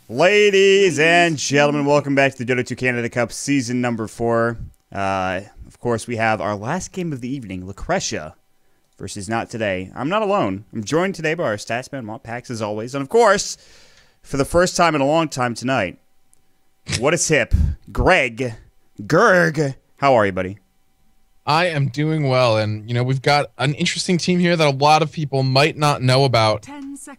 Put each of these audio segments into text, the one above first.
Ladies and gentlemen, welcome back to the Dota 2 Canada Cup season number 4. Of course, we have our last game of the evening, Lacresha versus Not Today. I'm not alone. I'm joined today by our statsman, Montpax, as always. And of course, for the first time in a long time tonight, what a tip, Gerg. How are you, buddy? I am doing well, and we've got an interesting team here that a lot of people might not know about.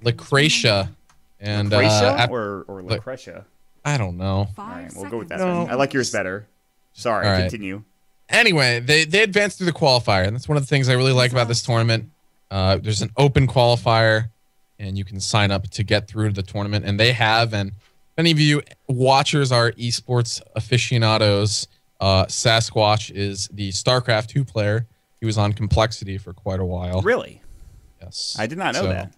Lacresha. And Lacresha or Lacresha? I don't know. All right, we'll go with that. No. I like yours better. Sorry, right. Continue. Anyway, they advanced through the qualifier, and that's one of the things I really like about this tournament. There's an open qualifier, and you can sign up to get through to the tournament, and they have. And if any of you watchers are esports aficionados, Sasquatch is the StarCraft 2 player. He was on Complexity for quite a while. Really? Yes. I did not know that.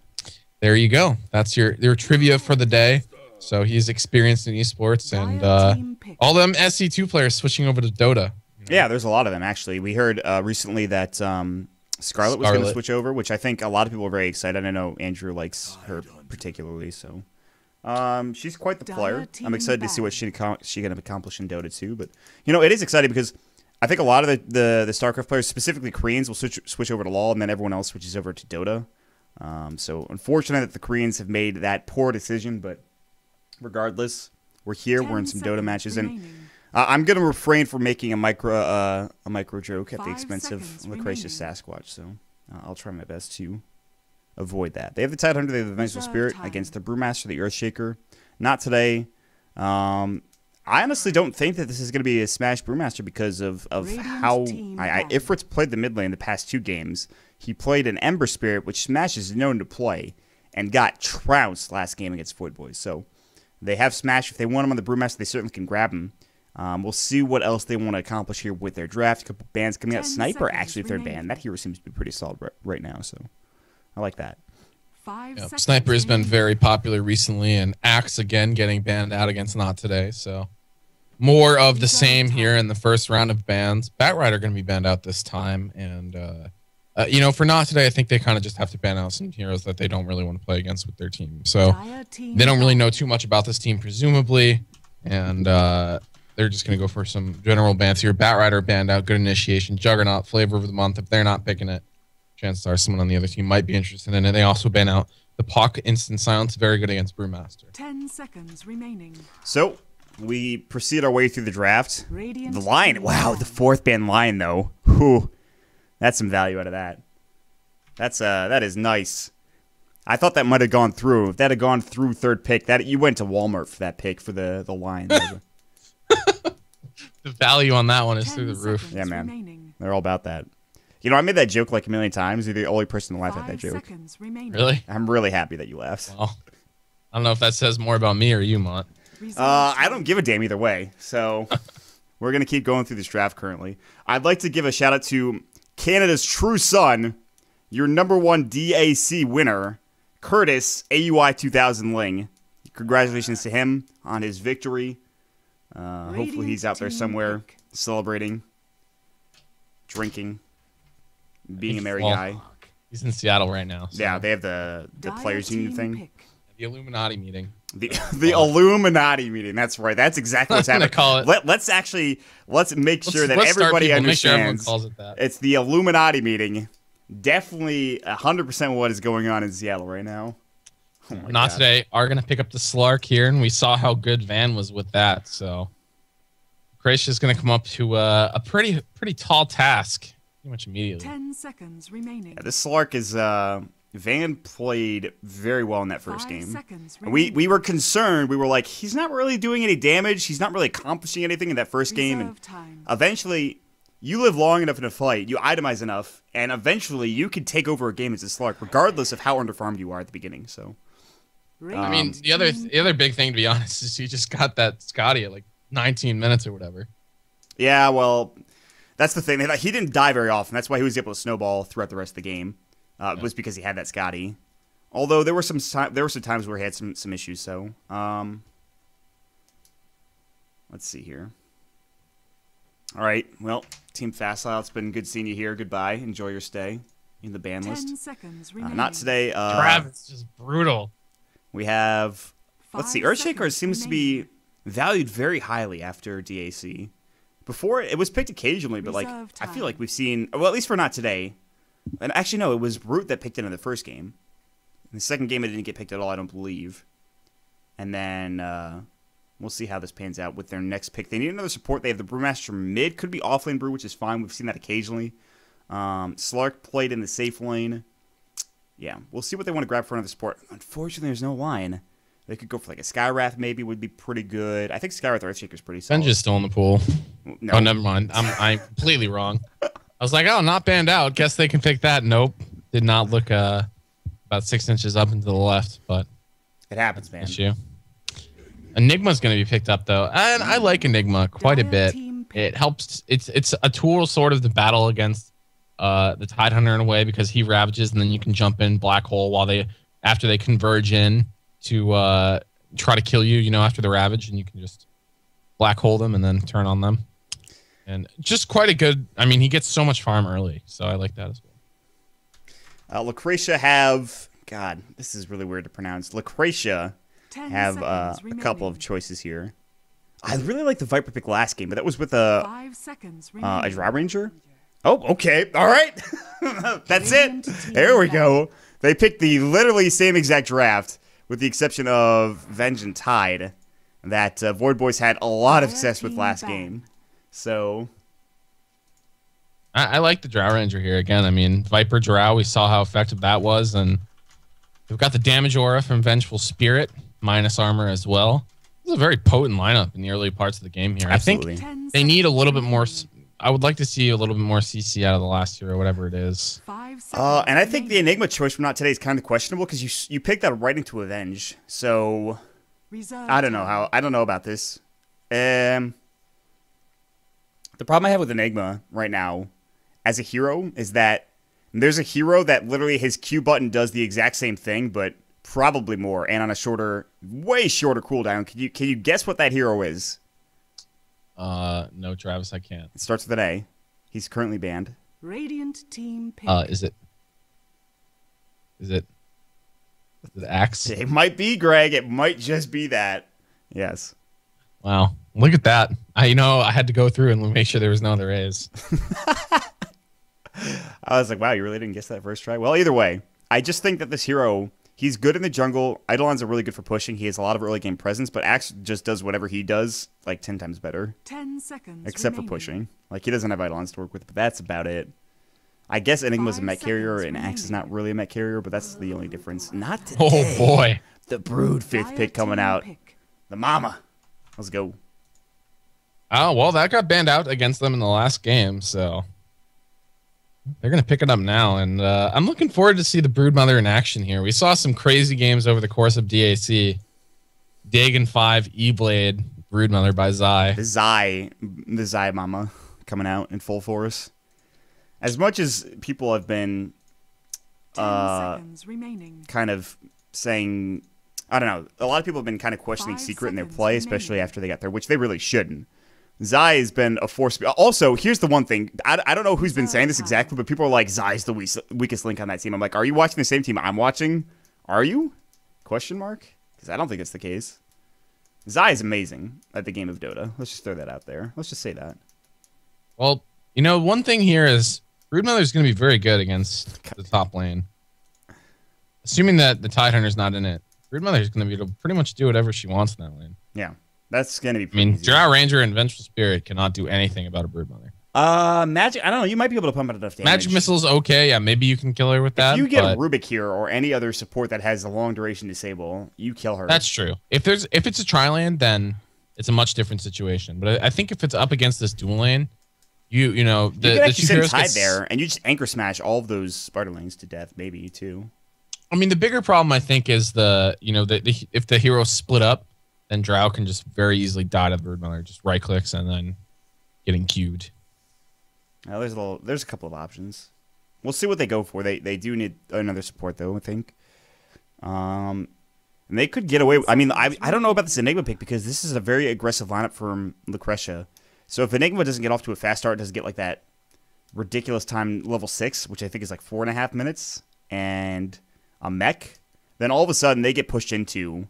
There you go. That's your trivia for the day. So he's experienced in esports, and all them SC2 players switching over to Dota. Yeah, there's a lot of them, actually. We heard recently that Scarlet was going to switch over, which I think a lot of people are very excited. I know Andrew likes her particularly, so she's quite the player. I'm excited to see what she can accomplish in Dota 2. But it is exciting because I think a lot of the StarCraft players, specifically Koreans, will switch over to LoL, and then everyone else switches over to Dota. So unfortunate that the Koreans have made that poor decision, but regardless, we're here. We're in some Dota matches, and I'm gonna refrain from making a micro joke at the expense of Lacresha Sasquatch. So I'll try my best to avoid that. They have the Tidehunter, they have the Vengeful Spirit against the Brewmaster, the Earthshaker. Not today. I honestly don't think that this is going to be a Smash Brewmaster because of how Ifrit's played the mid lane the past 2 games. He played an Ember Spirit, which Smash is known to play, and got trounced last game against Void Boys. So they have Smash. If they want him on the Brewmaster, they certainly can grab him. We'll see what else they want to accomplish here with their draft. A couple bans coming out. Sniper, actually, if they're banned. That hero seems to be pretty solid right now, so I like that. Sniper has been very popular recently, and Axe again getting banned out against Not Today. So more of the same here in the first round of bans. Batrider going to be banned out this time, and for Not Today, I think they kind of just have to ban out some heroes that they don't really want to play against with their team. So they don't really know too much about this team, presumably, and they're just going to go for some general bans here. Batrider banned out, good initiation. Juggernaut, flavor of the month. If they're not picking it, chances are someone on the other team might be interested in it. They also ban out the Puck, Instant Silence, very good against Brewmaster. 10 seconds remaining. So we proceed our way through the draft. The Lion, wow, the 4th ban Lion though. Whew. That's some value out of that. That is nice. I thought that might have gone through. If that had gone through 3rd pick, you went to Walmart for that pick for the Lion. The value on that one is through the roof. Yeah, man. They're all about that. I made that joke like a million times. You're the only person to laugh at that joke. Really? I'm really happy that you laughed. Well, I don't know if that says more about me or you, Mont. I don't give a damn either way. So we're going to keep going through this draft currently. I'd like to give a shout out to Canada's true son, your #1 DAC winner, Curtis AUI 2000 Ling. Congratulations to him on his victory. Hopefully he's out there somewhere celebrating, drinking, being a merry guy. He's in Seattle right now. So. Yeah, they have the Players Union thing. The Illuminati meeting. The Illuminati meeting. That's right. That's exactly what's happening. Call it. Let's make sure that everybody understands. Calls it that. It's the Illuminati meeting. Definitely 100% what is going on in Seattle right now. Oh Not today. Are going to pick up the Slark here, and we saw how good Van was with that. So Lacresha is going to come up to a pretty tall task pretty much immediately. 10 seconds remaining. Yeah, this Slark is Van played very well in that first game. We were concerned. We were like, he's not really doing any damage. He's not really accomplishing anything in that first game. And eventually, you live long enough in a fight, you itemize enough, and eventually you can take over a game as a Slark, regardless of how underfarmed you are at the beginning. So, I mean, the other big thing, to be honest, is he just got that Scotty at like 19 minutes or whatever. Yeah, well, that's the thing. He didn't die very often. That's why he was able to snowball throughout the rest of the game. It was because he had that Scotty. Although there were some times where he had some issues. So, let's see here. All right. Well, Team Facile, it's been good seeing you here. Goodbye. Enjoy your stay in the ban list. 10 seconds remaining. Not today. Travis, just brutal. We have let's see. Earthshaker seems to be valued very highly after DAC. Before, it was picked occasionally, but like I feel like we've seen, well, at least for not today. And actually, no, it was Brute that picked it in the first game. In the second game, it didn't get picked at all, I don't believe. And then we'll see how this pans out with their next pick. They need another support. They have the Brewmaster mid. Could be offlane Brew, which is fine. We've seen that occasionally. Slark played in the safe lane. Yeah, we'll see what they want to grab for another support. Unfortunately, there's no line. They could go for like a Skywrath maybe would be pretty good. I think Skywrath Earthshaker is pretty solid. Benji's still in the pool. No. Oh, never mind. I'm completely wrong. I was like, oh, not banned out. Guess they can pick that. Nope. Did not look about 6 inches up and to the left, but it happens, man. Issue. Enigma's going to be picked up though, and I like Enigma quite a bit. It helps. It's a tool sort of to battle against the Tidehunter in a way because he ravages, and then you can jump in Black Hole while after they converge in to try to kill you. You know, after the ravage, and you can just Black Hole them and then turn on them. And just quite a good. I mean, he gets so much farm early, so I like that as well. Lacresha have. God, this is really weird to pronounce. Lacresha have a couple of choices here. I really like the Viper pick last game, but that was with a Drow Ranger. Oh, okay. All right. That's it. There we go. They picked the literally same exact draft, with the exception of Venge and Tide, that Void Boys had a lot of success with last game. So I like the Drow Ranger here again. I mean, Viper Drow, we saw how effective that was, and we've got the damage aura from Vengeful Spirit, minus armor as well. This is a very potent lineup in the early parts of the game here. Absolutely. I think they need a little bit more. I would like to see a little bit more CC out of the last year or whatever it is. And I think the Enigma choice from not today is kind of questionable because you picked that right into Avenge. So I don't know about this. The problem I have with Enigma right now as a hero is that there's a hero that literally his Q button does the exact same thing, but probably more and on a shorter, way shorter cooldown. Can you guess what that hero is? No, Travis, I can't. It starts with an A. He's currently banned. Radiant team pick. Is it Axe? It might be, Greg. It might just be that. Yes. Wow. Look at that. I had to go through and make sure there was no other A's. I was like, wow, you really didn't guess that first try? Well, either way, I just think that this hero, he's good in the jungle. Eidolons are really good for pushing. He has a lot of early game presence, but Axe just does whatever he does like 10 times better. 10 seconds Except for pushing. Like, he doesn't have Eidolons to work with, but that's about it. I guess Enigma's a mech carrier, and Axe is not really a mech carrier, but that's the only difference. Not today. Oh, boy. The Brood 5th pick coming out. The Mama. Let's go. Oh, well, that got banned out against them in the last game, so they're going to pick it up now, and I'm looking forward to see the Broodmother in action here. We saw some crazy games over the course of DAC. Dagon 5, E-Blade, Broodmother by Zai. The Zai Mama coming out in full force. As much as people have been kind of saying, I don't know, a lot of people have been kind of questioning Secret in their play, especially after they got there, which they really shouldn't. Zai has been a force. Also, here's the one thing. I don't know who's been saying this exactly, but people are like, Zai's the weakest link on that team. I'm like, are you watching the same team I'm watching? Are you? Question mark? Because I don't think it's the case. Zai is amazing at the game of Dota. Let's just throw that out there. Let's just say that. Well, one thing here is Broodmother is going to be very good against the top lane. Assuming that the Tidehunter's not in it, Broodmother is going to be able to pretty much do whatever she wants in that lane. Yeah. That's going to be pretty easy. Drow Ranger and Vengeful Spirit cannot do anything about a Broodmother. Magic, I don't know. You might be able to pump out enough damage. Magic Missile's okay. Yeah, maybe you can kill her with that. If you get a Rubik here or any other support that has a long duration disable, you kill her. That's true. If it's a tri-lane, then it's a much different situation. But I think if it's up against this dual lane, you can actually send Tide there, and you just anchor smash all of those Sparta lanes to death, maybe, too. I mean, the bigger problem, I think, is if the heroes split up, then Drow can just very easily die to the Broodmother. Just right clicks and then getting queued. There's a couple of options. We'll see what they go for. They do need another support though, I think. And they could get away. I mean, I don't know about this Enigma pick because this is a very aggressive lineup from Lacresha. So if Enigma doesn't get off to a fast start, doesn't get like that ridiculous time level 6, which I think is like 4.5 minutes, and a mech, then all of a sudden they get pushed into.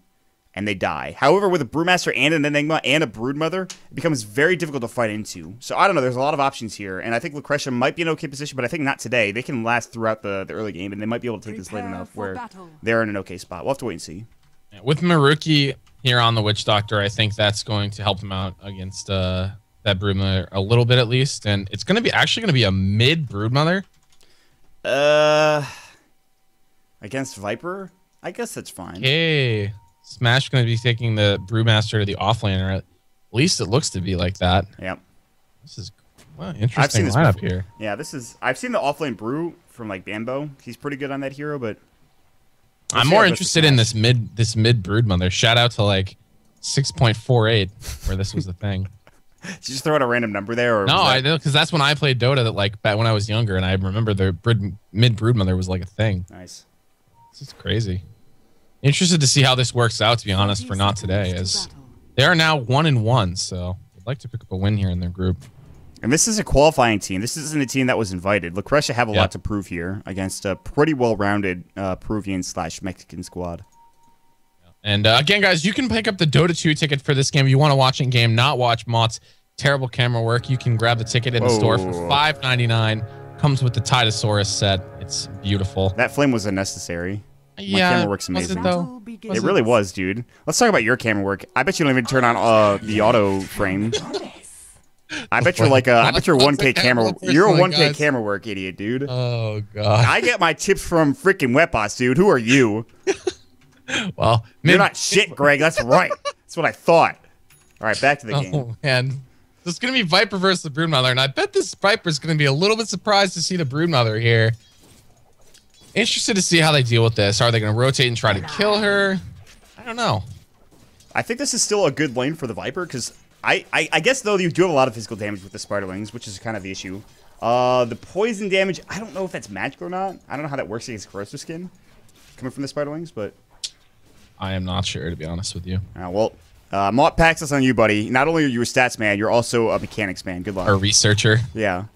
and they die. However, with a Brewmaster and an Enigma and a Broodmother, it becomes very difficult to fight into. So I don't know. There's a lot of options here, and I think Lacresha might be in an okay position, but I think not today. They can last throughout the early game, and they might be able to take this late enough where they're in an okay spot. We'll have to wait and see. Yeah, with Maruki here on the Witch Doctor, I think that's going to help them out against that Broodmother a little bit at least, and it's going to be actually going to be a mid Broodmother. Against Viper, I guess that's fine. Hey, Smash going to be taking the Brewmaster to the offlaner. At least it looks to be like that. Yep. This is interesting lineup here. Yeah, I've seen the offlane Brew from like Bambo. He's pretty good on that hero, but I'm more interested in this mid Broodmother. Shout out to like 6.48 where this was the thing. Did you just throw out a random number there? Or no, I know, because that's when I played Dota. That like back when I was younger, and I remember the mid Broodmother was like a thing. Nice. This is crazy. Interested to see how this works out. To be honest, for not today, as they are now 1-1. So I'd like to pick up a win here in their group. And this is a qualifying team. This isn't a team that was invited. Lacresha have a lot to prove here against a pretty well-rounded Peruvian/Mexican squad. And again, guys, you can pick up the Dota 2 ticket for this game. If you want to watch in game, not watch Mott's terrible camera work, you can grab the ticket in the store for $5.99. Comes with the Titosaurus set. It's beautiful. That flame was unnecessary. Yeah, my camera work's amazing. Was it though? It really was, dude. Let's talk about your camera work. I bet you don't even turn on the auto frame. I bet you're like I bet you're 1K camera. You're a 1K camera work idiot, dude. Oh god. I get my tips from freaking Wetbots, dude. Who are you? Well, you're not shit, Greg. That's right. That's what I thought. All right, back to the game. Oh man, this is gonna be Viper versus the Broodmother, and I bet this Viper's gonna be a little bit surprised to see the Broodmother here. Interested to see how they deal with this. Are they gonna rotate and try to kill her? I don't know. I think this is still a good lane for the Viper because I guess though you do have a lot of physical damage with the Spiderlings, which is kind of the issue. The poison damage, I don't know if that's magical or not. I don't know how that works against Corrosive Skin coming from the Spiderlings, but I am not sure, to be honest with you. Well, Mott packs this on you, buddy. Not only are you a stats man, you're also a mechanics man. Good luck. A researcher. Yeah.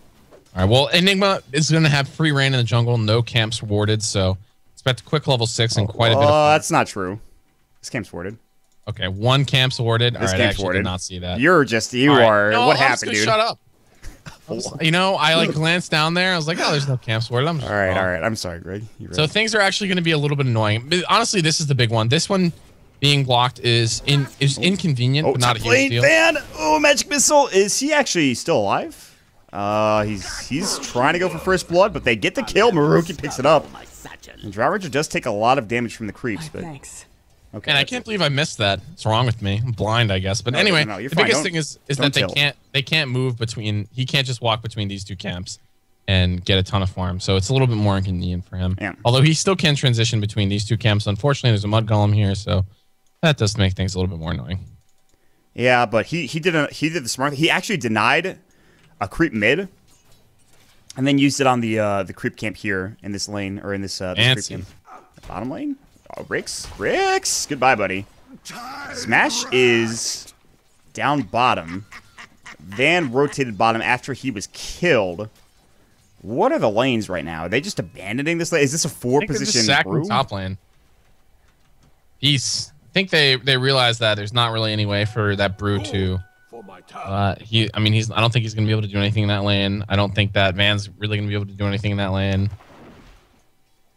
All right. Well, Enigma is going to have free reign in the jungle, no camps rewarded, so expect a quick level 6 and quite a bit of fun. That's not true. This camp's warded. Okay, 1 camp's awarded. This all right, I actually did not see that. You're just, you are. No, what happened, dude? Shut up. You know, I like glanced down there. I was like, oh, there's no camps warded. All right. I'm sorry, Greg. So things are actually going to be a little bit annoying. But honestly, this is the big one. This one being blocked is inconvenient, but not a huge deal. Fan. Oh, Magic Missile. Is he actually still alive? He's trying to go for first blood, but they get the kill. Maruki picks it up. And Drow Ranger does take a lot of damage from the creeps, but okay. And I can't believe I missed that. What's wrong with me? I'm blind, I guess. But anyway, the biggest thing is that they can't move between. He can't just walk between these two camps and get a ton of farm. So it's a little bit more inconvenient for him. Yeah. Although he still can transition between these two camps. Unfortunately, there's a mud golem here, so that does make things a little bit more annoying. Yeah, but he did the smart thing. He actually denied a creep mid, and then used it on the creep camp here in this lane or in this creep camp. Bottom lane. Oh, Rix, goodbye, buddy. Smash is down bottom. Van rotated bottom after he was killed. What are the lanes right now? Are they just abandoning this lane? Is this a 4-position brew? Top lane. Peace. I think they realize that there's not really any way for that brew to. I don't think he's gonna be able to do anything in that lane. I don't think that Van's really gonna be able to do anything in that lane.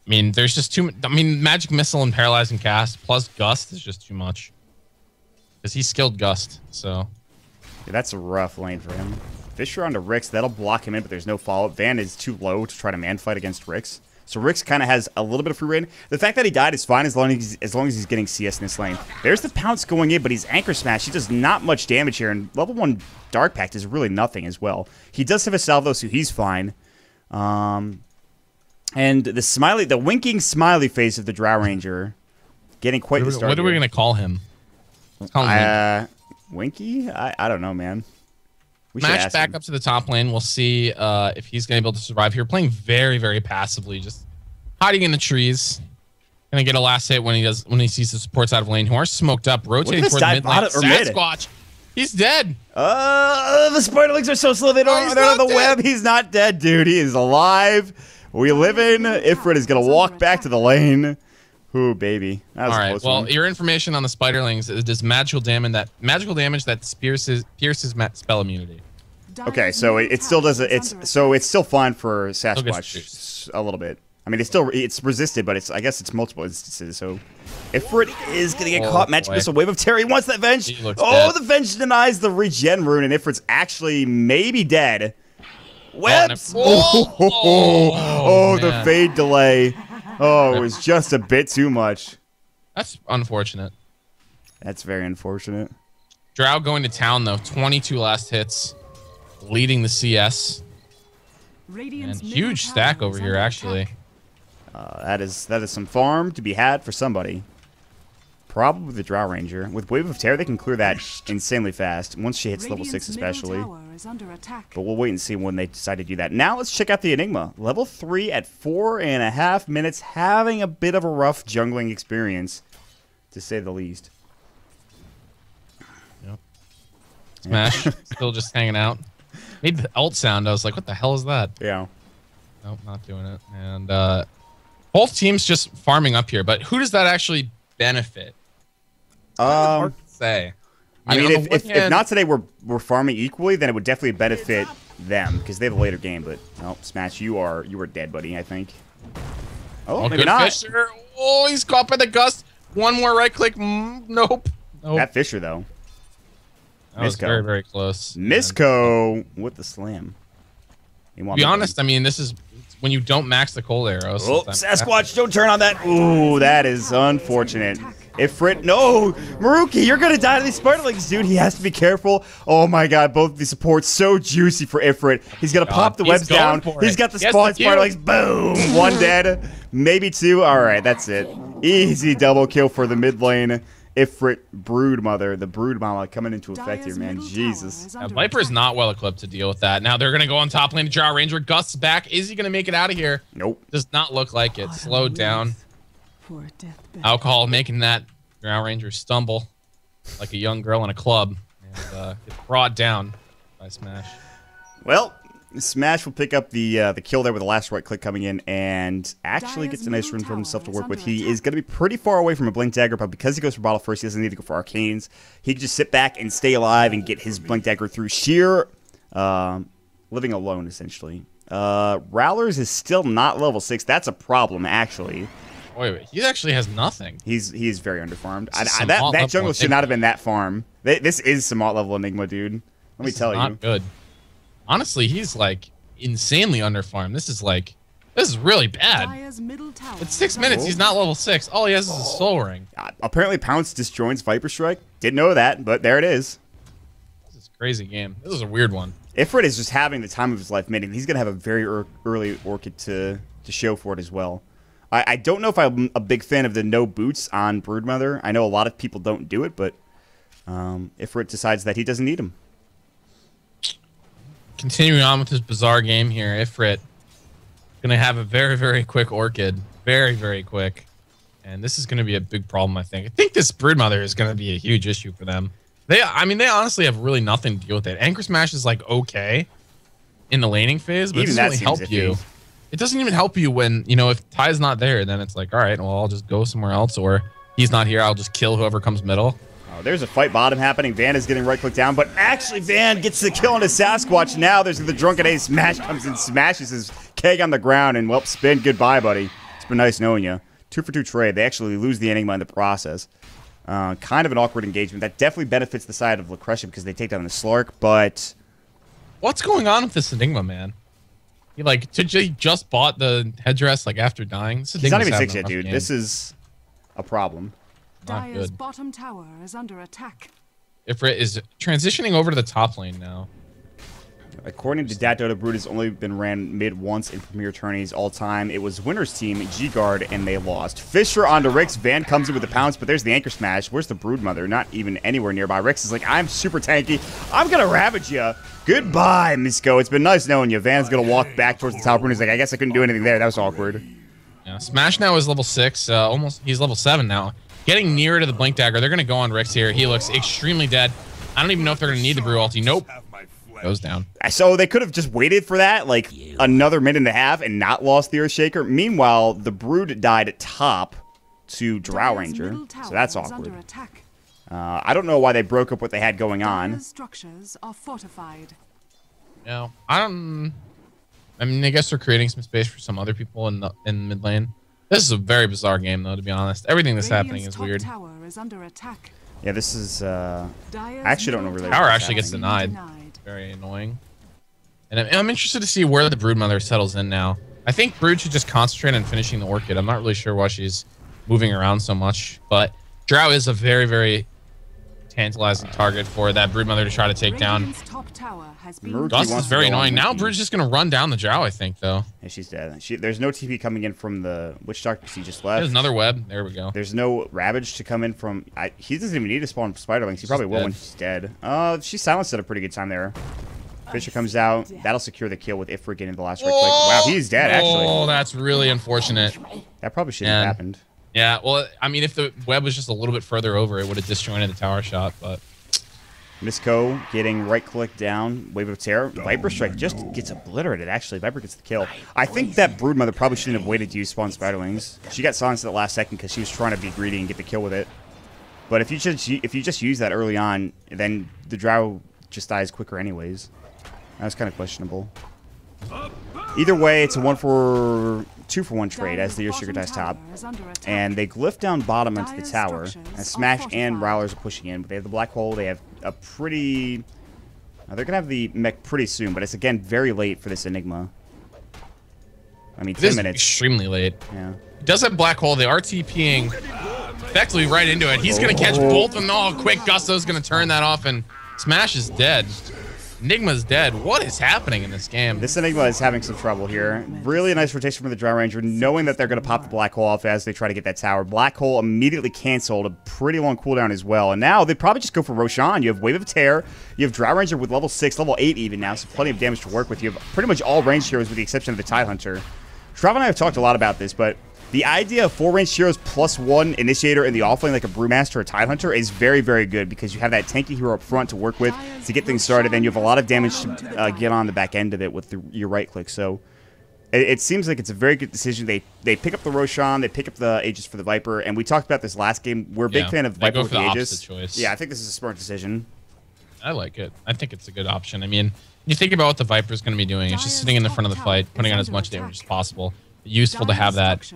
I mean, there's just too much. I mean, Magic Missile and Paralyzing Cast plus Gust is just too much. Because he's skilled Gust, so. Yeah, that's a rough lane for him. Fisher onto Rix, that'll block him in, but there's no follow-up. Van is too low to try to man fight against Rix. So Rix kind of has a little bit of free reign. The fact that he died is fine as long as he's getting CS in this lane. There's the pounce going in, but he's Anchor Smash. He does not much damage here, and level 1 Dark Pact is really nothing as well. He does have a salvo, so he's fine. And the winking smiley face of the Drow Ranger getting quite the start. What are we going to call him? Let's call him Winky? I don't know, man. Smash back up to the top lane. We'll see if he's going to be able to survive here. Playing very, very passively, just hiding in the trees. Going to get a last hit when he sees the supports out of lane who are smoked up, rotating toward the mid lane. Sasquatch. He's dead. The Spiderlings are so slow. They're on the web. He's not dead, dude. He is alive. We live in. Ifrit is going to walk back to the lane. Ooh, baby. That was All a right. close Well, one. your information on the spiderlings is does magical damage that pierces spell immunity. Okay, so it still does it. It's still fine for Sasquatch a little bit. I mean, it's resisted, but I guess it's multiple instances. So Ifrit is gonna get caught. Magic Missile, Wave of Terror. He wants that Venge. Oh, the Venge denies the regen rune, and Ifrit's actually maybe dead. Webs. Oh, the fade delay. Oh, it was just a bit too much. That's unfortunate. That's very unfortunate. Drow going to town though. 22 last hits, leading the CS. And huge stack over here, actually. That is some farm to be had for somebody. Probably the Drow Ranger. With Wave of Terror, they can clear that insanely fast. Once she hits level 6 especially. But we'll wait and see when they decide to do that. Now let's check out the Enigma. Level 3 at 4.5 minutes. Having a bit of a rough jungling experience, to say the least. Yep. Smash, still just hanging out. Made the ult sound. I was like, what the hell is that? Yeah. Nope, not doing it. And both teams just farming up here. But who does that actually benefit? Hard to say. I mean, if not today we're farming equally, then it would definitely benefit them because they have a later game. But oh, Smash, you are dead, buddy. I think. Oh, maybe not. Fisher. Oh, he's caught by the gust. One more right click. Nope. That Fisher though. That was very, very close. Misco with the slam. To be honest, I mean, this is when you don't max the cold arrows. Oh, Sasquatch, don't turn on that. Ooh, that is unfortunate. Ifrit, no! Maruki, you're gonna die to these spiderlings, dude. He has to be careful. Oh my god, both of these supports so juicy for Ifrit. He's gonna pop the webs down. He's got the spawn spiderlings. Boom! One dead, maybe two. Alright, that's it. Easy double kill for the mid lane. Ifrit Broodmother, the Brood Mama coming into effect here, man. Jesus. Viper's not well equipped to deal with that. Now they're gonna go on top lane. Drow Ranger, Gust's back. Is he gonna make it out of here? Nope. Does not look like it. Slowed down. Alcohol making that Drow Ranger stumble like a young girl in a club and get brought down by Smash. Well, Smash will pick up the kill there with the last right click coming in and actually gets a nice rune for himself to work with. He is going to be pretty far away from a Blink Dagger, but because he goes for bottle first, he doesn't need to go for Arcanes. He can just sit back and stay alive and get his Blink Dagger through sheer living alone, essentially. Rowlers is still not level 6. That's a problem, actually. Wait, he actually has nothing. He is very underfarmed. That jungle should not have been that farm. This is some alt-level Enigma, dude. Let me tell you. Not good. Honestly, he's like insanely underfarmed. This is really bad. It's 6 minutes. He's not level 6. All he has is a soul ring. Apparently, Pounce disjoins Viper Strike. Didn't know that, but there it is. This is a crazy game. This is a weird one. Ifrit is just having the time of his life mid, and he's gonna have a very early Orchid to show for it as well. I don't know if I'm a big fan of the no boots on Broodmother. I know a lot of people don't do it, but Ifrit decides that he doesn't need them. Continuing on with this bizarre game here, Ifrit gonna have a very, very quick Orchid. Very, very quick. And this is gonna be a big problem, I think. I think this Broodmother is gonna be a huge issue for them. They honestly have really nothing to deal with it. Anchor Smash is like okay in the laning phase, but it doesn't really help you. It doesn't even help you when, if Ty's not there, then it's like, all right, well, I'll just go somewhere else, or he's not here, I'll just kill whoever comes middle. Oh, there's a fight bottom happening. Van is getting right click down, but actually Van gets the kill on his Sasquatch. Now there's the Drunken Ace. Smash comes in, smashes his keg on the ground, and, well, spin, goodbye, buddy. It's been nice knowing you. 2-for-2 trade. They actually lose the Enigma in the process. Kind of an awkward engagement. That definitely benefits the side of Lacresha because they take down the Slark, but... What's going on with this Enigma, man? He just bought the headdress after dying. He's not even 6 yet, dude. This is a problem. Dire's bottom tower is under attack. Ifrit is transitioning over to the top lane now. According to Dota, Brood has only been ran mid once in Premier tourneys all time. It was winner's team, G-Guard, and they lost. Fisher onto Rix. Van comes in with the pounce, but there's the Anchor Smash. Where's the Broodmother? Not even anywhere nearby. Rix is like, I'm super tanky. I'm going to ravage you. Goodbye, Misko. It's been nice knowing you. Van's going to walk back towards the top room. He's like, I guess I couldn't do anything there. That was awkward. Yeah, Smash now is level 6. He's level 7 now. Getting nearer to the Blink Dagger. They're going to go on Rix here. He looks extremely dead. I don't even know if they're going to need the Brew ulti. Nope. Goes down. So they could have just waited for that, another minute and a half and not lost the Earthshaker. Meanwhile, the Brood died at top. to Drow Ranger, so that's awkward. I don't know why they broke up what they had going on. Structures are fortified. No, I mean, I guess they're creating some space for some other people in mid lane. This is a very bizarre game, though, to be honest. Everything that's happening is weird. Tower is under attack. Yeah, this is. I actually don't know really. Tower actually gets denied. Very annoying. And I'm interested to see where the Broodmother settles in now. I think Brood should just concentrate on finishing the Orchid. I'm not really sure why she's moving around so much, but Drow is a very, very tantalizing target for that Broodmother to try to take down. Dust is very annoying. Now Brood's just going to run down the Drow, I think, though. Yeah, she's dead. There's no TP coming in from the Witch Doctor he just left. There's another web. There we go. There's no Ravage to come in from... he doesn't even need to spawn Spiderlings. He probably will when she's dead. She silenced at a pretty good time there. Fisher comes out. That'll secure the kill with Ifrit getting the last right click. Wow, he's dead, actually. Oh, that's really unfortunate. That probably shouldn't have happened. Yeah, well, I mean, if the web was just a little bit further over, it would have disjointed the tower shot, but... Misco getting right click down. Wave of Terror. Viper Strike just gets obliterated, actually. Viper gets the kill. I think that Broodmother probably shouldn't have waited to use spawn Spiderlings. She got silenced at the last second because she was trying to be greedy and get the kill with it. But if you just use that early on, then the Drow just dies quicker anyways. That was kind of questionable. Either way, it's a 2-for-1 trade as the Sugar dies top. And they glyph down bottom into the tower. And Smash and Rowlers are pushing in. But they have the Black Hole. They have a pretty... they're going to have the mech pretty soon. But it's, again, very late for this Enigma. I mean, 10 minutes. Extremely late. Yeah. It does have Black Hole. They are TPing effectively right into it. He's going to catch both of them all. Quick Gusto's going to turn that off. And Smash is dead. Enigma's dead. What is happening in this game? This Enigma is having some trouble here. Really a nice rotation from the Drow Ranger, knowing that they're going to pop the Black Hole off as they try to get that tower. Black Hole immediately canceled, a pretty long cooldown as well. And now they probably just go for Roshan. You have Wave of Terror. You have Drow Ranger with level 6, level 8 even now, so plenty of damage to work with. You have pretty much all ranged heroes with the exception of the Tidehunter. Trav and I have talked a lot about this, but the idea of 4 ranged heroes plus 1 initiator in the offlane like a Brewmaster or Tidehunter is very, very good because you have that tanky hero up front to work with to get things started, and you have a lot of damage to get on the back end of it with your right click. So it seems like it's a very good decision. They pick up the Roshan, they pick up the Aegis for the Viper, and we talked about this last game. We're a big fan of Viper with the Aegis. Choice. Yeah, I think this is a smart decision. I like it. I think it's a good option. I mean, you think about what the Viper's going to be doing. It's just sitting in the front of the fight, putting on as much damage as possible. Useful to have that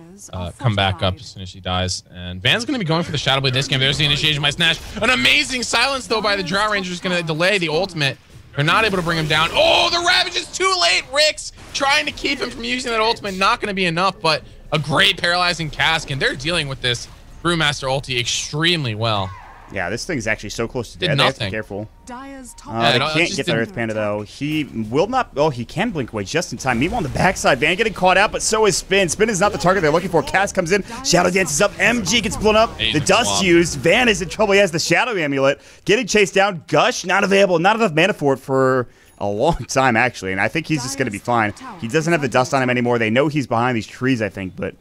come back up as soon as she dies. And Van's going to be going for the Shadow Blade this game. There's the initiation by Snash. An amazing silence, though, by the Drow Ranger is going to delay the ultimate. They're not able to bring him down. Oh, the Ravage is too late. Rick's trying to keep him from using that ultimate. Not going to be enough, but a great paralyzing cask. And they're dealing with this Brewmaster ulti extremely well. Yeah, this thing's actually so close to death. They have to be careful. They can't get the Earth Panda, though. He will not... Oh, he can blink away just in time. Meanwhile, on the backside, Van getting caught out, but so is Spin. Spin is not the target they're looking for. Cass comes in. Shadow dances up. MG gets blown up. The dust used. Van is in trouble. He has the Shadow Amulet. Getting chased down. Gush, not available. Not enough mana for it for a long time, actually. And I think he's just going to be fine. He doesn't have the dust on him anymore. They know he's behind these trees, I think, but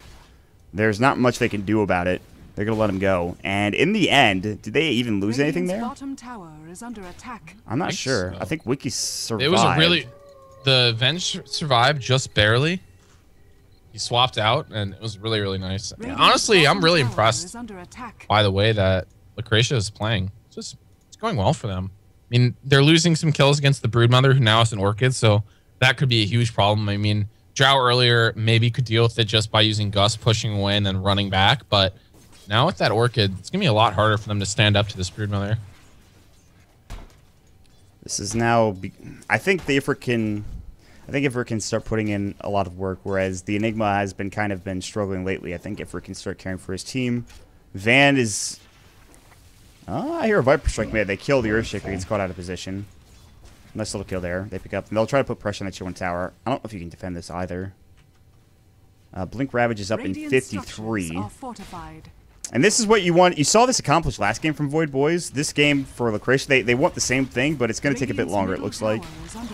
there's not much they can do about it. They're going to let him go. And in the end, did they even lose anything there? Bottom tower is under attack. I'm not sure. I think Wiki survived. It was a really... The Venge survived just barely. He swapped out, and it was really, really nice. Honestly, I'm really impressed by the way that Lacresha is playing. It's going well for them. I mean, they're losing some kills against the Broodmother, who now has an Orchid, so that could be a huge problem. I mean, Drow earlier maybe could deal with it just by using Gust, pushing away, and then running back, but... Now with that Orchid, it's going to be a lot harder for them to stand up to this Broodmother. This is now... I think Ifrit can start putting in a lot of work, whereas the Enigma has been struggling lately. I think Ifrit can start caring for his team. Van is... Oh, I hear a Viper Strike made. They kill the Earthshaker. He gets caught out of position. Nice little kill there. They pick up. And they'll try to put pressure on the Tier 1 tower. I don't know if you can defend this either. Blink Ravage is up in 53. And this is what you want. You saw this accomplished last game from Void Boys. This game for Lacresha, they want the same thing, but it's going to take a bit longer, it looks like,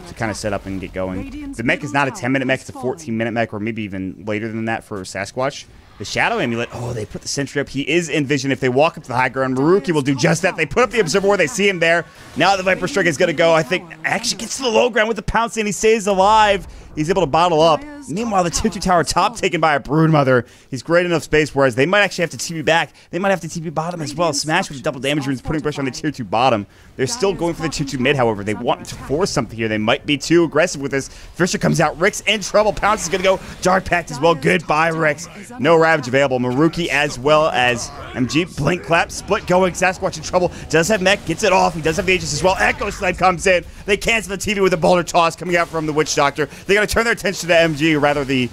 to kind of set up and get going. The mech is not a 10-minute mech. It's a 14-minute mech, or maybe even later than that for Sasquatch. The Shadow Amulet, oh, they put the sentry up. He is in vision. If they walk up to the high ground, Maruki will do just that. They put up the Observer where they see him there. Now the Viper Strike is going to go. I think actually gets to the low ground with the pounce, and he stays alive. He's able to bottle up. Meanwhile, the tier 2 tower top taken by a Broodmother. He's great enough space, whereas they might actually have to TP back. They might have to TP bottom as well. Smash with the double damage runes, putting pressure on the tier 2 bottom. They're still going for the tier 2 mid, however. They want to force something here. They might be too aggressive with this. Fisher comes out. Rick's in trouble. Pounce is going to go. Dark Pact as well. Goodbye, Rick's. No Ravage available. Maruki as well as MG. Blink Clap. Split going. Sasquatch in trouble. Does have mech. Gets it off. He does have the Aegis as well. Echo Snipe comes in. They cancel the TV with a boulder toss coming out from the Witch Doctor. They got to turn their attention to the MG, or rather the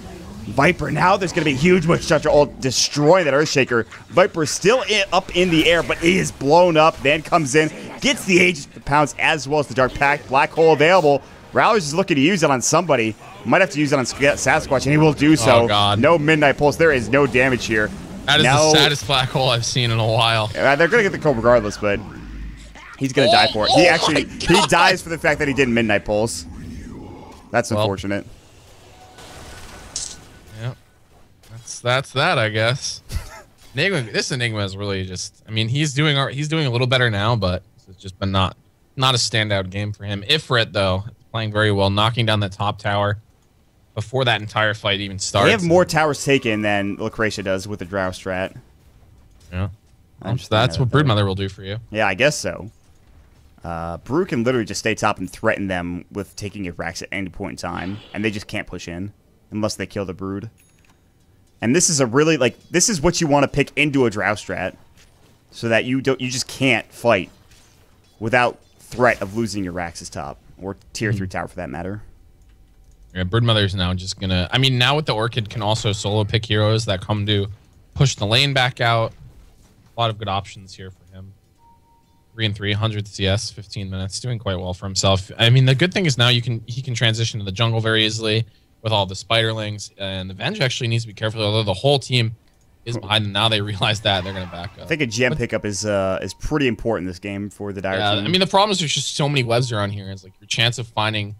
Viper. Now there's going to be a huge Witch Doctor ult destroying that Earthshaker. Viper still up in the air, but he is blown up. Van comes in, gets the Aegis, the Pounce, as well as the Dark Pact. Black Hole available. Rowlers is looking to use it on somebody. Might have to use it on Sasquatch, and he will do so. Oh, God. No Midnight Pulse. There is no damage here. That is the saddest Black Hole I've seen in a while. They're going to get the kill regardless, but he's going to die for it. He dies for the fact that he didn't Midnight Pulse. That's unfortunate. Yeah, that's that, I guess. This Enigma is really just. I mean, he's doing a little better now, but it's just been not a standout game for him. Ifrit though, playing very well, knocking down that top tower before that entire fight even starts. They have more towers taken than Lacresha does with the Drow strat. Yeah, that's what Broodmother will do for you. Yeah, I guess so. Brew can literally just stay top and threaten them with taking your racks at any point in time, and they just can't push in unless they kill the Brood. And this is a really, like, this is what you want to pick into a Drow strat, so that you just can't fight without threat of losing your racks as top, or tier 3 tower for that matter. Yeah, Broodmother's now just gonna. I mean, now with the Orchid can also solo pick heroes that come to push the lane back out. A lot of good options here for him. 3 and 3, 100 CS, 15 minutes, doing quite well for himself. I mean, the good thing is now he can transition to the jungle very easily with all the spiderlings, and the Venge actually needs to be careful. Although the whole team is behind them now, they realize that they're going to back up. I think a gem pickup is pretty important in this game for the Dire team. I mean, the problem is there's just so many webs around here. It's like your chance of finding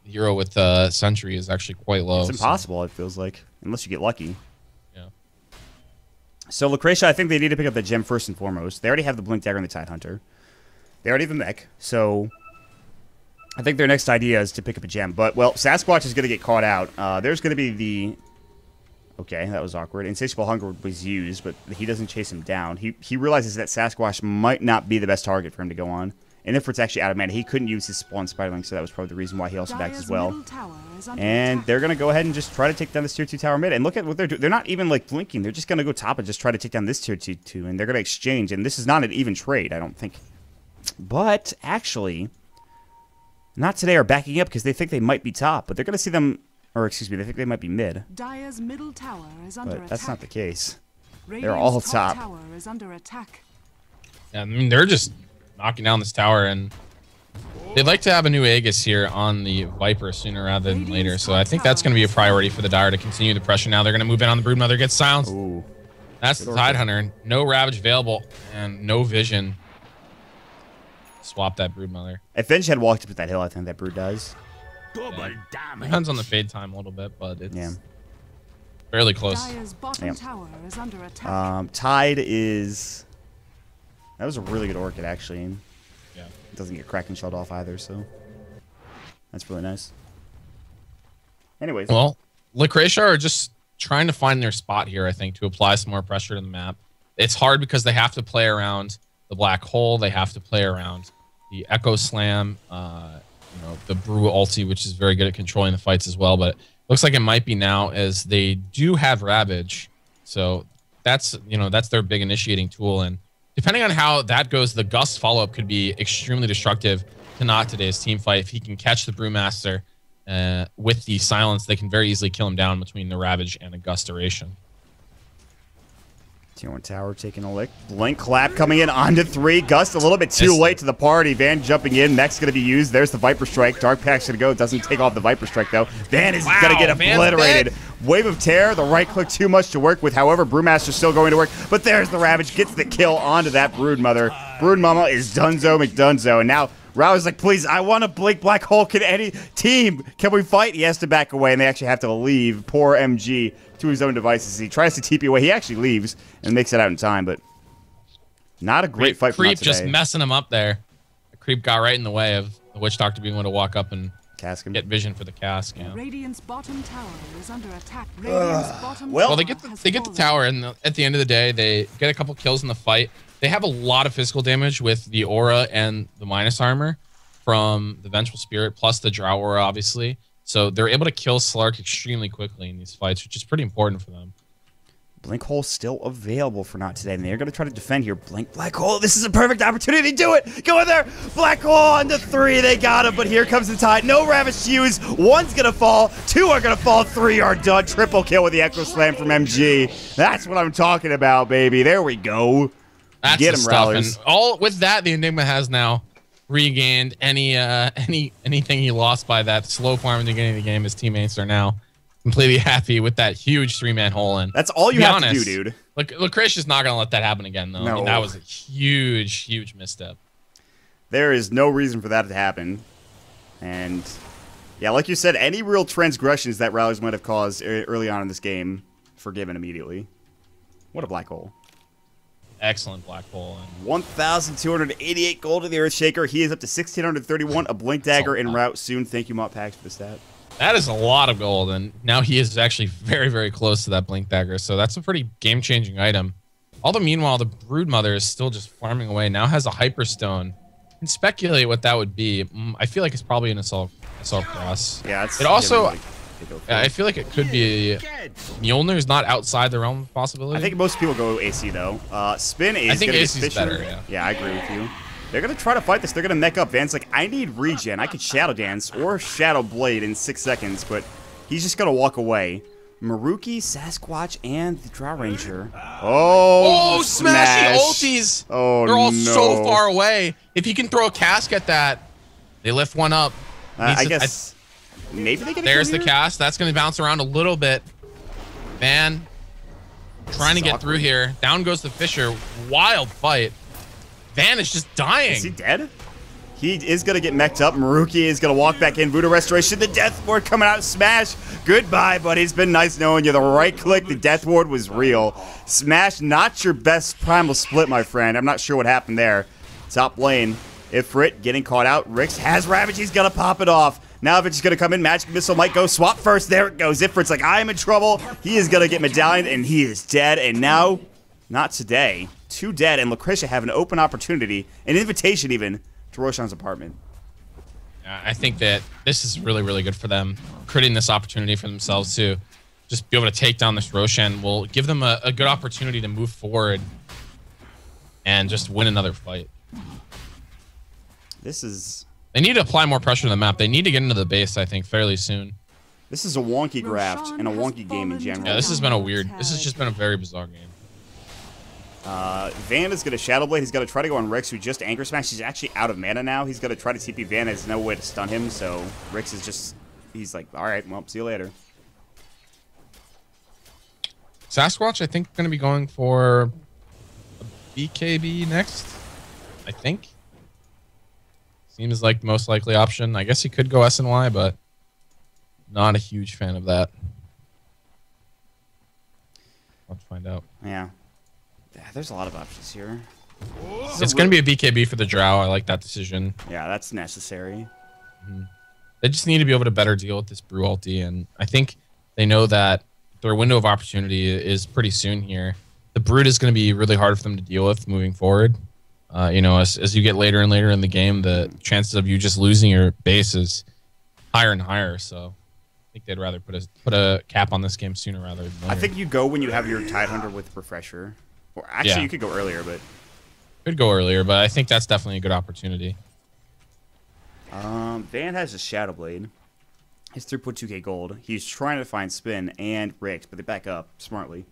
the hero with Sentry is actually quite low. It's impossible, it feels like, unless you get lucky. Yeah. So Lacresha, I think they need to pick up the gem first and foremost. They already have the Blink Dagger and the Tidehunter. They already have the mech, so I think their next idea is to pick up a gem. But, well, Sasquatch is going to get caught out. There's going to be the... Okay, that was awkward. Insatiable Hunger was used, but he doesn't chase him down. He realizes that Sasquatch might not be the best target for him to go on. And if it's actually out of mana, he couldn't use his spawn Spiderling, so that was probably the reason why he also backed as well. And they're going to go ahead and just try to take down this tier 2 tower mid. And look at what they're doing. They're not even, like, blinking. They're just going to go top and just try to take down this tier 2, and they're going to exchange. And this is not an even trade, I don't think. But, actually, not today are backing up because they think they might be top. But they're going to see them, or excuse me, they think they might be mid. Dire's middle tower is under but that's attack. not the case. Radiant's They're all top. tower is under attack. Yeah, I mean, they're just knocking down this tower, and they'd like to have a new Aegis here on the Viper sooner rather than later. So I think that's going to be a priority for the Dire to continue the pressure now. They're going to move in on the Broodmother, get silenced. Ooh. That's the Tidehunter. No Ravage available, and no Vision. Swap that Broodmother. If Venge had walked up to that hill, I think that Brood does. Yeah. Depends on the fade time a little bit, but it's fairly close. Dire's bottom tower is under attack. Tide is... That was a really good Orchid, actually. Yeah. It doesn't get Kraken shelled off either, so... That's really nice. Anyways. Well, Lacresha are just trying to find their spot here, I think, to apply some more pressure to the map. It's hard because they have to play around the Black Hole. They have to play around the Echo Slam, the Brew ulti, which is very good at controlling the fights as well. But it looks like it might be now, as they do have Ravage. So that's their big initiating tool. And depending on how that goes, the Gust follow-up could be extremely destructive to not today's team fight. If he can catch the Brewmaster with the silence, they can very easily kill him down between the Ravage and a Gust duration. Tier 1 tower taking a lick. Blink Clap coming in onto 3. Gust a little bit too late to the party. Van jumping in. Mech's going to be used. There's the Viper Strike. Dark Pact's going to go. Doesn't take off the Viper Strike, though. Van is going to get obliterated. Wave of Terror. The right click too much to work with. However, Brewmaster's still going to work. But there's the Ravage. Gets the kill onto that Broodmother. Broodmama is Dunzo McDunzo. And now Row's like, please, I want to Blink Black Hole. Can any team, can we fight? He has to back away, and they actually have to leave. Poor MG to his own devices. He tries to TP away. He actually leaves and makes it out in time, but not a great fight for Creep just messing him up there. The Creep got right in the way of the Witch Doctor being able to walk up and Cask him. Get vision for the cask. Yeah. Radiant's bottom tower is under attack. Radiant's bottom well, tower They get the has tower, and at the end of the day, they get a couple kills in the fight. They have a lot of physical damage with the aura and the minus armor from the Vengeful Spirit, plus the Drow aura, obviously. So they're able to kill Slark extremely quickly in these fights, which is pretty important for them. Blink Hole still available for not today, and they're going to try to defend here. Blink Black Hole. This is a perfect opportunity to do it. Go in there. Black Hole on the 3. They got him, but here comes the tide. No Ravish to use. 1's going to fall. 2 are going to fall. 3 are done. Triple kill with the Echo Slam from MG. That's what I'm talking about, baby. There we go. That's Get the him, stuff. Rowlers. And all with that, the Enigma has now regained anything he lost by that slow farm at the beginning of the game. His teammates are now completely happy with that huge 3-man hole in. That's all you have to do, dude. Look, Lacresha's not going to let that happen again, though. No. I mean, that was a huge misstep. There is no reason for that to happen. And, yeah, like you said, any real transgressions that Rowlers might have caused early on in this game, forgiven immediately. What a black hole. Excellent black hole. 1,288 gold to the Earthshaker. He is up to 1,631. A Blink Dagger en route soon. Thank you, Mott Packs, for the stat. That is a lot of gold, and now he is actually very close to that Blink Dagger, so that's a pretty game-changing item. All the meanwhile, the Broodmother is still just farming away, now has a Hyperstone. You can speculate what that would be. I feel like it's probably an Assault Cross. Yeah, it's... It also... Really I feel like it could be... Mjolnir's not outside the realm of possibility. I think most people go AC, though. Spin is... I think AC's better, yeah. Yeah, I agree with you. They're going to try to fight this. They're going to mech up. Van's like, I need regen. I could Shadow Dance or Shadow Blade in 6 seconds, but he's just going to walk away. Maruki, Sasquatch, and the Drow Ranger. Oh, smashy ultis! Oh, they're all no. so far away. If he can throw a cask at that, they lift one up. I guess maybe they get a There's kill the here? cast. That's going to bounce around a little bit. Van trying to get through here. Down goes the Fisher. Wild fight. Van is just dying. Is he dead? He is going to get mech'd up. Maruki is going to walk back in. Voodoo Restoration. The Death Ward coming out. Smash. Goodbye, buddy. It's been nice knowing you. The right click. The Death Ward was real. Smash, not your best primal split, my friend. I'm not sure what happened there. Top lane. Ifrit getting caught out. Rix has Ravage. He's going to pop it off. Now if it's going to come in, Magic Missile might go swap first. There it goes. Ifrit's like, I'm in trouble. He is going to get Medallion, and he is dead. And now, not today. 2 dead, and Lacresha have an open opportunity, an invitation even, to Roshan's apartment. I think that this is really good for them. Creating this opportunity for themselves to just be able to take down this Roshan will give them a good opportunity to move forward and just win another fight. This is... They need to apply more pressure to the map. They need to get into the base, I think, fairly soon. This is a wonky graft and a wonky game in general. Yeah, this has been a weird... This has just been a very bizarre game. Van is going to Shadow Blade. He's going to try to go on Rix, who just Anchor Smash. He's actually out of mana now. He's going to try to TP Van. There's no way to stun him, so Rix is just... He's like, all right, well, see you later. Sasquatch, I think, going to be going for a BKB next, I think. Seems like the most likely option. I guess he could go SNY, but not a huge fan of that. I'll find out. Yeah. There's a lot of options here. It's going to be a BKB for the Drow. I like that decision. Yeah, that's necessary. They just need to be able to better deal with this Brew ulti, and I think they know that their window of opportunity is pretty soon here. The Brood is going to be really hard for them to deal with moving forward. You know, as you get later and later in the game, the chances of you just losing your base is higher and higher, so I think they'd rather put a cap on this game sooner rather than later. I think you go when you have your Tidehunter with Refresher. Or actually, you could go earlier, but... Could go earlier, but I think that's definitely a good opportunity. Van has a Shadow Blade. He's 3.2k gold. He's trying to find Spin and Rix, but they back up smartly.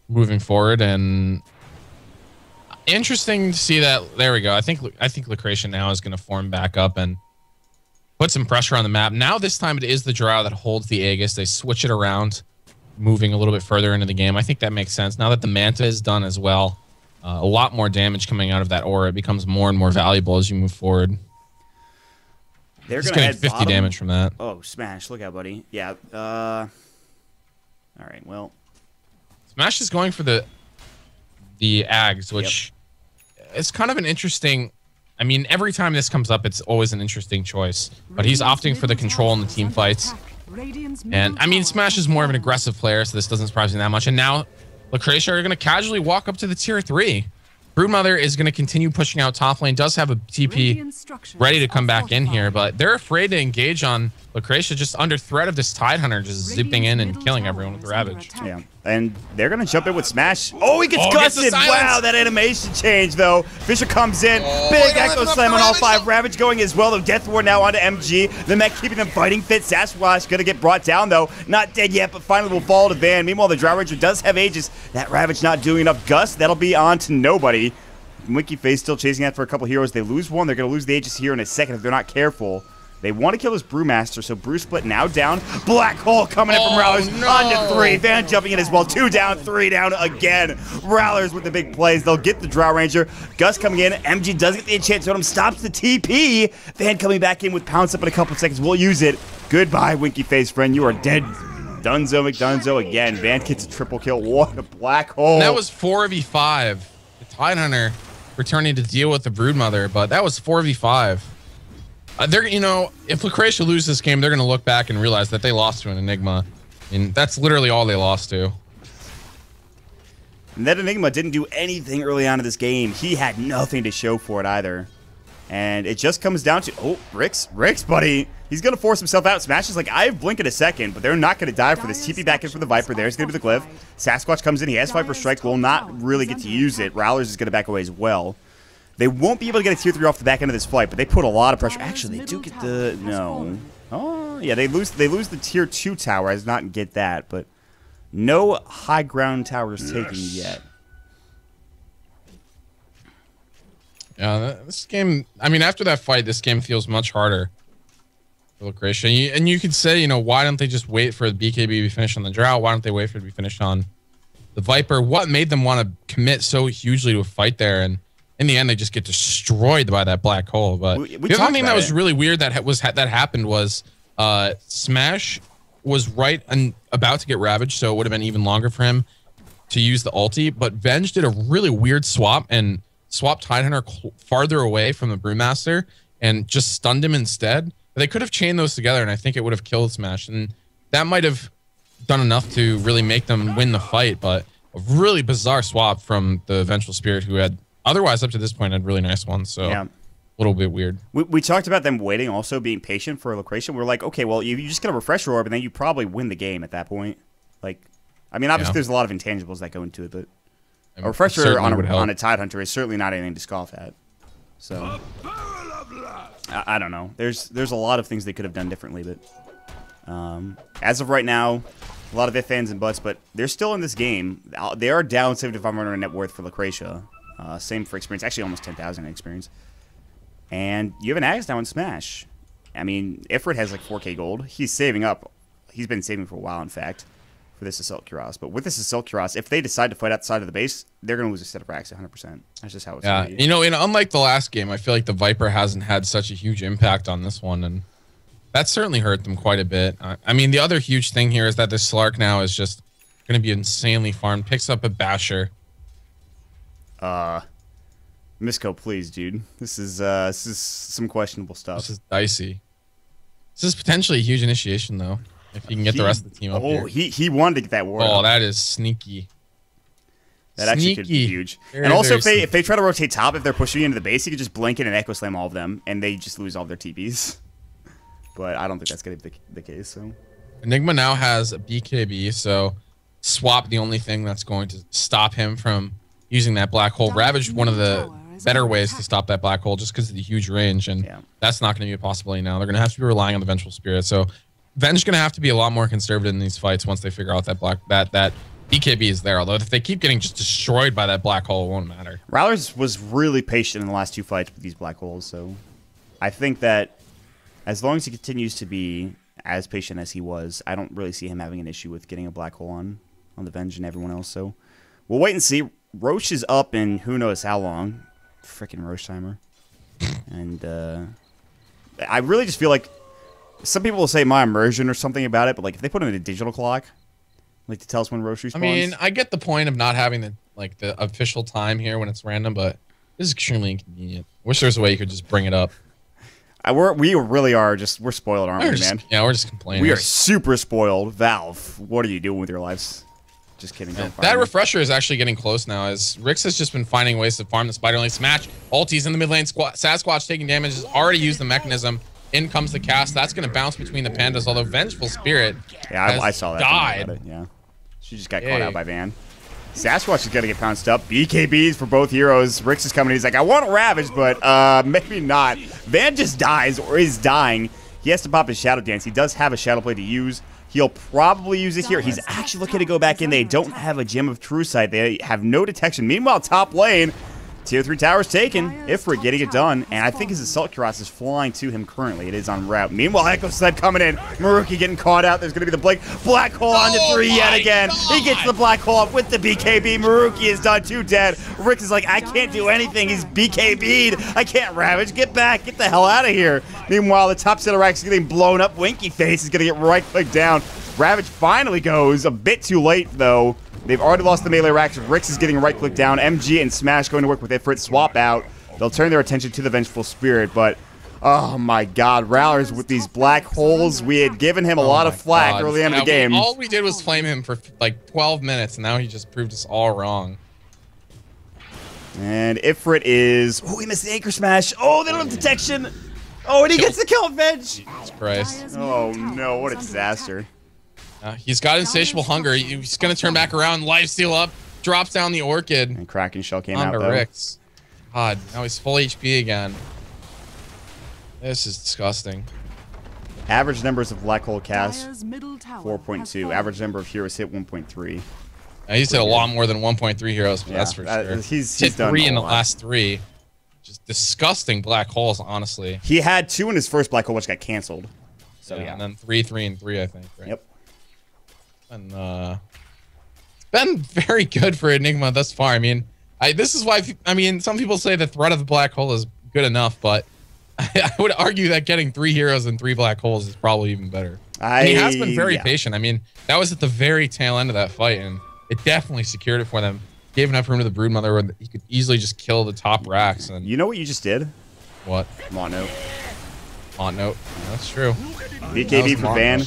Moving forward, and interesting to see that. There we go. I think Lacresha now is going to form back up and put some pressure on the map. Now this time it is the Drow that holds the Aegis. They switch it around, moving a little bit further into the game. I think that makes sense. Now that the Manta is done as well, a lot more damage coming out of that aura. It becomes more and more valuable as you move forward. They're going to to get 50 bottom. damage from that. Oh, Smash. Look out, buddy. Yeah. All right, well. Smash is going for the Ags, which is kind of an interesting I mean, every time this comes up, it's always an interesting choice. But he's opting for the control in the team fights. And, I mean, Smash is more of an aggressive player, so this doesn't surprise me that much. And now, Lacresha are going to casually walk up to the tier 3. Broodmother is going to continue pushing out top lane, does have a TP ready to come back in here, but they're afraid to engage on Lacresha, just under threat of this Tidehunter just zipping in and killing everyone with the Ravage. Yeah, and they're going to jump in with Smash. Oh, he gets gusted! Wow, that animation change, though. Fisher comes in. Big Echo Slam on all 5. Ravage going as well, though. Death Ward now onto MG. The mech keeping them fighting fit. Sasquatch going to get brought down, though. Not dead yet, but finally will fall to Van. Meanwhile, the Drow Ranger does have Aegis. That Ravage not doing enough. Gust, that'll be on to nobody. Winky Face still chasing after a couple heroes. They lose one. They're going to lose the Aegis here in a second if they're not careful. They want to kill this Brewmaster, so Brew Split now down. Black Hole coming in from Rowlers onto 3. Van jumping in as well. 2 down, 3 down again. Rowlers with the big plays. They'll get the Drow Ranger. Gus coming in. MG does get the enchant totem. Stops the TP. Van coming back in with Pounce up in a couple seconds. We'll use it. Goodbye, Winky Face friend. You are dead. Dunzo McDunzo again. Van gets a triple kill. What a Black Hole. And that was 4v5. The Tidehunter returning to deal with the Broodmother, but that was 4v5. They're, you know, if Lacresha loses this game, they're going to look back and realize that they lost to an Enigma. And that's literally all they lost to. And that Enigma didn't do anything early on in this game. He had nothing to show for it either. And it just comes down to, oh, Rix, buddy. He's going to force himself out. Smash is like, I have Blink in a second, but they're not going to die for this. TP back in for the Viper. There's going to be the Glyph. Sasquatch comes in. He has Viper Strike. Will not really get to use it. Rowlers is going to back away as well. They won't be able to get a tier 3 off the back end of this fight, but they put a lot of pressure. Actually, they do get the... No. Oh, yeah, they lose the tier 2 tower. I did not get that, but no high ground towers taken yet. Yeah, this game... I mean, after that fight, this game feels much harder for Lacresha. And you could say, you know, why don't they just wait for the BKB to be finished on the Drow? Why don't they wait for it to be finished on the Viper? What made them want to commit so hugely to a fight there? And in the end, they just get destroyed by that Black Hole. But the other thing that was really weird that happened was Smash was right and about to get Ravaged, so it would have been even longer for him to use the ulti. But Venge did a really weird swap and swapped Tidehunter farther away from the Brewmaster and just stunned him instead. But they could have chained those together, and I think it would have killed Smash. And that might have done enough to really make them win the fight. But a really bizarre swap from the Vengeful Spirit, who had otherwise, up to this point, had really nice ones, so yeah. A little bit weird. We talked about them waiting, also being patient for Lacresha. We're like, okay, well, you just get a refresher orb, and then you probably win the game at that point. Like, I mean, obviously, there's a lot of intangibles that go into it, but a refresher on a Tidehunter is certainly not anything to scoff at. So, I don't know. There's a lot of things they could have done differently, but as of right now, a lot of ifs, ands, and buts, but they're still in this game. They are down 7,500 net worth for Lacresha. Same for experience, actually almost 10,000 in experience. And you have an Axe now in Smash. I mean, Ifrit has like 4k gold. He's saving up. He's been saving for a while, in fact, for this Assault Cuirass. But with this Assault Cuirass, if they decide to fight outside of the base, they're going to lose a set of racks 100%. That's just how it's going to be. You know, and unlike the last game, I feel like the Viper hasn't had such a huge impact on this one, and that certainly hurt them quite a bit. I mean, the other huge thing here is that this Slark now is just going to be insanely farmed. Picks up a Basher. Misco, please, dude. This is some questionable stuff. This is dicey. This is potentially a huge initiation, though, if you can get the rest of the team up here. Oh, he wanted to get that ward. Oh, that is sneaky. That actually could be huge. And also, if they try to rotate top, if they're pushing you into the base, you could just blink in and Echo Slam all of them, and they just lose all their TPs. But I don't think that's going to be the case. So Enigma now has a BKB, so swap the only thing that's going to stop him from using that Black Hole. Ravage, one of the better ways to stop that Black Hole, just because of the huge range, and that's not going to be a possibility now. They're going to have to be relying on the Vengeful Spirit. So Venge going to have to be a lot more conservative in these fights once they figure out that that BKB is there. Although if they keep getting just destroyed by that Black Hole, it won't matter. Rowlers was really patient in the last 2 fights with these Black Holes, so I think that as long as he continues to be as patient as he was, I don't really see him having an issue with getting a Black Hole on the Venge and everyone else. So we'll wait and see. Roche is up in who knows how long. Freaking Roche timer. And I really just feel like some people will say my immersion or something about it, but like if they put in a digital clock, like to tell us when Roche respawns. I mean, I get the point of not having the official time here when it's random, but This is extremely inconvenient. Wish there was a way you could just bring it up. We really are we're spoiled, aren't we, man? Yeah, we're just complaining. We are super spoiled. Valve, what are you doing with your lives? Just kidding. That refresher is actually getting close now, as Rix has just been finding ways to farm the Spider Lane. Smash, ulti's in the mid lane. Sasquatch taking damage, has already used the mechanism. In comes the cast. That's going to bounce between the pandas, although Vengeful Spirit I saw that. Died. Yeah. She just got caught out by Van. Sasquatch is going to get pounced up. BKBs for both heroes. Rix is coming. He's like, I want to Ravage, but maybe not. Van just dies or is dying. He has to pop his Shadow Dance. He does have a Shadow Blade to use. He'll probably use it here. He's actually looking to go back in. They don't have a Gem of True Sight. They have no detection. Meanwhile, top lane, Tier 3 tower's taken. Ifrit getting it done. And I think his Assault Cuirass is flying to him currently. It is en route. Meanwhile, Echo Snipe coming in. Maruki getting caught out. There's going to be the Blake. Black Hole on the 3 yet again. God. He gets the Black Hole up with the BKB. Maruki is done. 2 dead. Rick is like, I can't do anything. He's BKB'd. I can't Ravage. Get back. Get the hell out of here. Meanwhile, the top center rack is getting blown up. Winky Face is going to get right-clicked down. Ravage finally goes. A bit too late, though. They've already lost the melee racks. Rix is getting right-click down. MG and Smash going to work with Ifrit. Swap out. They'll turn their attention to the Vengeful Spirit, but oh my god. Rowlers with these black holes. We had given him a lot of flack early in the game. All we did was flame him for like 12 minutes, and now he just proved us all wrong. And Ifrit is... Oh, he missed the Anchor Smash. Oh, they don't have detection. Oh, and he gets the kill, Venge. Jesus Christ. Oh no, what a disaster. He's got Insatiable Hunger. He's going to turn back around, lifesteal up, drops down the Orchid. And Kraken Shell came out, though. Rix. God, now he's full HP again. This is disgusting. Average numbers of Black Hole cast, 4.2. Average number of heroes hit, 1.3. He's hit a lot more than 1.3 heroes, but that's for sure. He's hit done 3 in the last 3. Just disgusting black holes, honestly. He had 2 in his first Black Hole, which got canceled. So yeah. And then 3, 3, and 3, I think. Right? Yep. And it's been very good for Enigma thus far. I mean, this is why, some people say the threat of the black hole is good enough, but I would argue that getting 3 heroes and 3 black holes is probably even better. And he has been very patient. I mean, that was at the very tail end of that fight, and it definitely secured it for them. Gave enough room to the Broodmother where he could easily just kill the top racks. And you know what you just did? What? Mono. Mono. That's true. BKB for Van.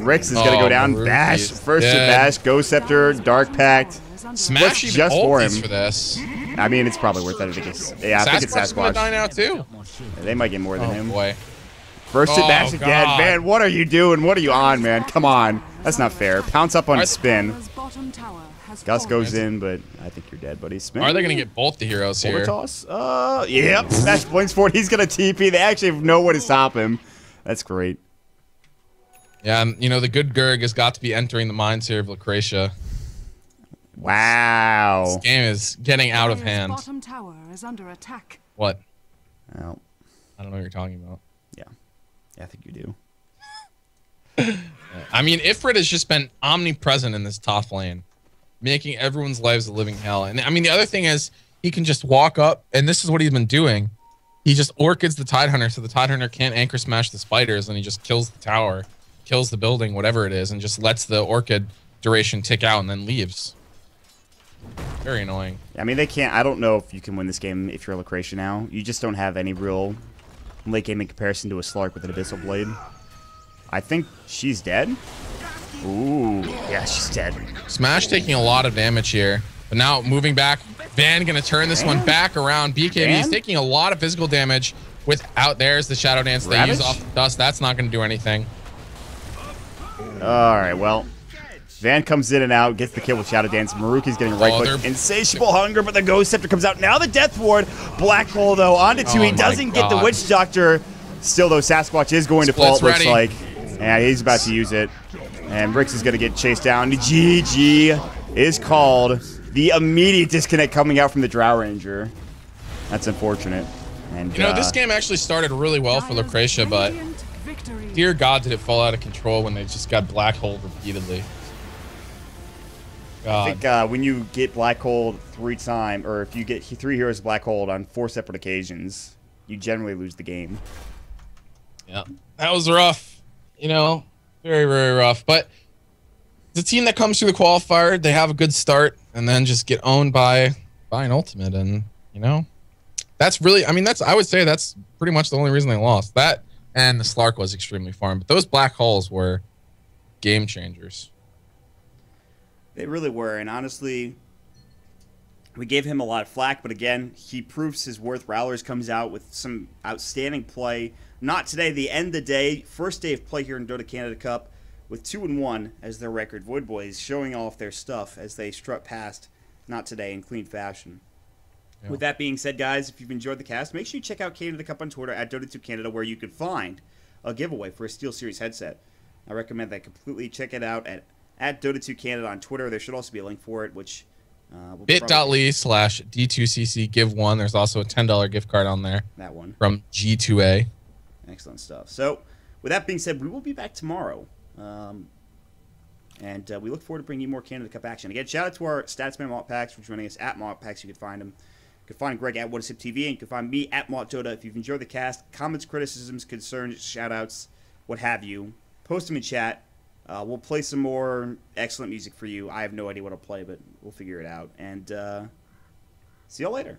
Rix is going to go down. Bash. First to Bash. Ghost Scepter. Dark Pact. Smash even just for him. For this. I mean, it's probably worth it. I think it's Sasquatch. Gonna die now too. They might get more than him. Boy. First to Bash again. Man, what are you doing? What are you on, man? Come on. That's not fair. Pounce up on his spin. Gus goes in, but I think you're dead, buddy. Spin. Are they going to get both the heroes here? Toss? Yep. Smash blinks for it. He's going to TP. They actually have no way to stop him. That's great. Yeah, and the good Gurg has got to be entering the minds here of Lacresha. Wow. This game is getting out of hand. Bottom tower is under attack. What? Well, I don't know what you're talking about. Yeah, I think you do. I mean, Ifrit has just been omnipresent in this top lane, making everyone's lives a living hell. And I mean, the other thing is he can just walk up, and this is what he's been doing. He just orchids the Tidehunter, so the Tidehunter can't anchor smash the spiders, and he just kills the tower, kills the building, whatever it is, and just lets the orchid duration tick out and then leaves. Very annoying. I mean, they can't. I don't know if you can win this game if you're Lacresha now. You just don't have any real late game in comparison to a Slark with an Abyssal Blade. I think she's dead. Ooh, yeah, she's dead. Smash taking a lot of damage here, but now moving back. Van gonna turn this one back around. BKB is taking a lot of physical damage without. There's the Shadow Dance they use off the dust. That's not gonna do anything. All right, well, Van comes in and out, gets the kill with Shadow Dance. Maruki's getting right click. Insatiable Hunger, but the Ghost Scepter comes out. Now the Death Ward. Black Hole, though, onto 2. He doesn't get the Witch Doctor. Still, though, Sasquatch is going to fall, it looks like. Yeah, he's about to use it. And Rix is going to get chased down. GG is called. The immediate disconnect coming out from the Drow Ranger. That's unfortunate. And this game actually started really well for Lacresha, but dear God, did it fall out of control when they just got Black Hole repeatedly. God. I think when you get Black Hole 3 times, or if you get 3 heroes Black Hole on 4 separate occasions, you generally lose the game. Yeah, that was rough. Very, very rough. But the team that comes through the qualifier, they have a good start and then just get owned by an ultimate. And, That's really, I mean, I would say that's pretty much the only reason they lost. That and the Slark was extremely far, but those black holes were game changers. They really were, and honestly, we gave him a lot of flack, but again, he proves his worth. Rowlers comes out with some outstanding play. Not today, the end of the day, first day of play here in Dota Canada Cup, with 2-1 as their record. Void Boys showing off their stuff as they strut past, not today, in clean fashion. Yeah. With that being said, guys, if you've enjoyed the cast, make sure you check out Canada Cup on Twitter at Dota2Canada, where you can find a giveaway for a SteelSeries headset. I recommend that completely. Check it out at Dota2Canada on Twitter. There should also be a link for it, which... bit.ly/D2CC give one. There's also a $10 gift card on there. That one. From G2A. Excellent stuff. So, with that being said, we will be back tomorrow. And we look forward to bringing you more Canada Cup action. Again, shout out to our Statsman Malt for joining us at Malt You can find him. You can find Greg at WhatIsIpTV, and you can find me at Dota. If you've enjoyed the cast, comments, criticisms, concerns, shout-outs, what have you, post them in chat. We'll play some more excellent music for you. I have no idea what I'll play, but we'll figure it out. And see y'all later.